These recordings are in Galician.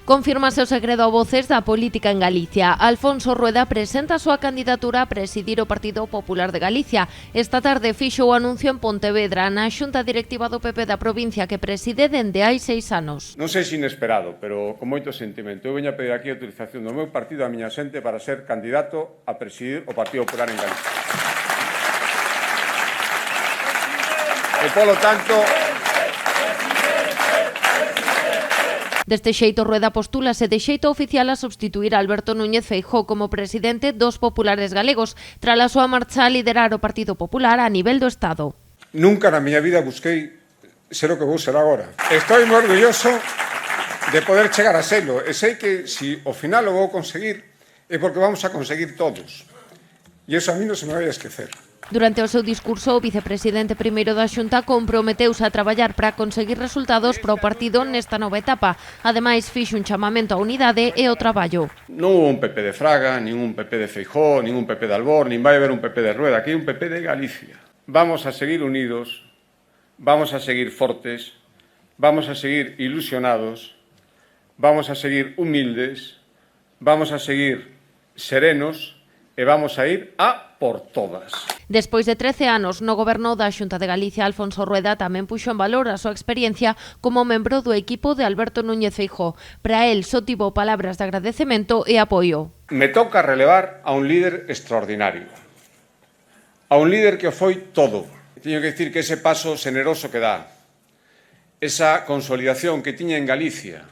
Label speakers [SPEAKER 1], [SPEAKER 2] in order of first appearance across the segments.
[SPEAKER 1] Confírmase o segredo a voces da política en Galicia. Alfonso Rueda presenta a súa candidatura a presidir o Partido Popular de Galicia. Esta tarde fixo o anuncio en Pontevedra, na xunta directiva do PP da provincia que preside dende hai 6 anos.
[SPEAKER 2] Non sei se inesperado, pero con moito sentimento. Eu veño a pedir aquí a utilización do meu partido a miña xente para ser candidato a presidir o Partido Popular en Galicia. E polo tanto,
[SPEAKER 1] deste xeito, Rueda postúlase de xeito oficial a substituir a Alberto Núñez Feijóo como presidente dos populares galegos, tras a súa marcha a liderar o Partido Popular a nivel do Estado.
[SPEAKER 2] Nunca na miña vida busquei ser o que vou ser agora. Estou moi orgulloso de poder chegar a selo e sei que se ao final o vou conseguir é porque vamos a conseguir todos. E iso a mí non se me vai a esquecer.
[SPEAKER 1] Durante o seu discurso, o vicepresidente primeiro da Xunta comprometeuse a traballar para conseguir resultados para o partido nesta nova etapa. Ademais, fixo un chamamento á unidade e ao traballo.
[SPEAKER 2] Non hubo un PP de Fraga, nin un PP de Feijóo, nin un PP de Albor, nin vai haber un PP de Rueda, aquí hai un PP de Galicia. Vamos a seguir unidos, vamos a seguir fortes, vamos a seguir ilusionados, vamos a seguir humildes, vamos a seguir serenos e vamos a ir a por todas.
[SPEAKER 1] Despois de 13 anos no goberno da Xunta de Galicia, Alfonso Rueda tamén puxo en valor a súa experiencia como membro do equipo de Alberto Núñez Feijóo. Para el só tivo palabras de agradecemento e apoio.
[SPEAKER 2] Me toca relevar a un líder extraordinario, a un líder que o foi todo. Teño que dicir que ese paso generoso que dá, esa consolidación que tiña en Galicia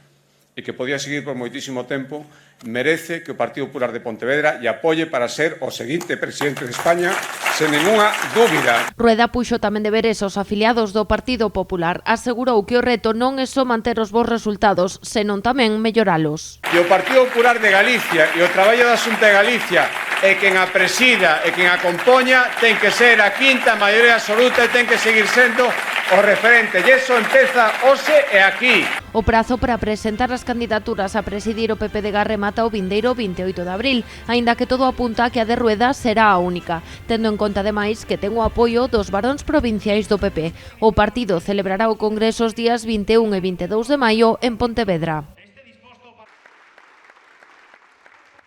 [SPEAKER 2] e que podía seguir por moitísimo tempo, merece que o Partido Popular de Pontevedra lle apoie para ser o seguinte presidente de España, sen ninguna dúbida.
[SPEAKER 1] Rueda puxo tamén deberes aos afiliados do Partido Popular. Asegurou que o reto non é só manter os bons resultados, senón tamén melloralos.
[SPEAKER 2] E o Partido Popular de Galicia e o traballo da Xunta de Galicia e quen a presida e quen a compoña ten que ser a quinta maioría absoluta e ten que seguir sendo o referente. E iso empeza hoxe e aquí.
[SPEAKER 1] O prazo para presentar as candidaturas a presidir o PP de Garre mata o vindeiro 28 de abril, aínda que todo apunta a que a de Rueda será a única, tendo en conta ademais que ten o apoio dos varóns provinciais do PP. O partido celebrará o Congreso os días 21 e 22 de maio en Pontevedra.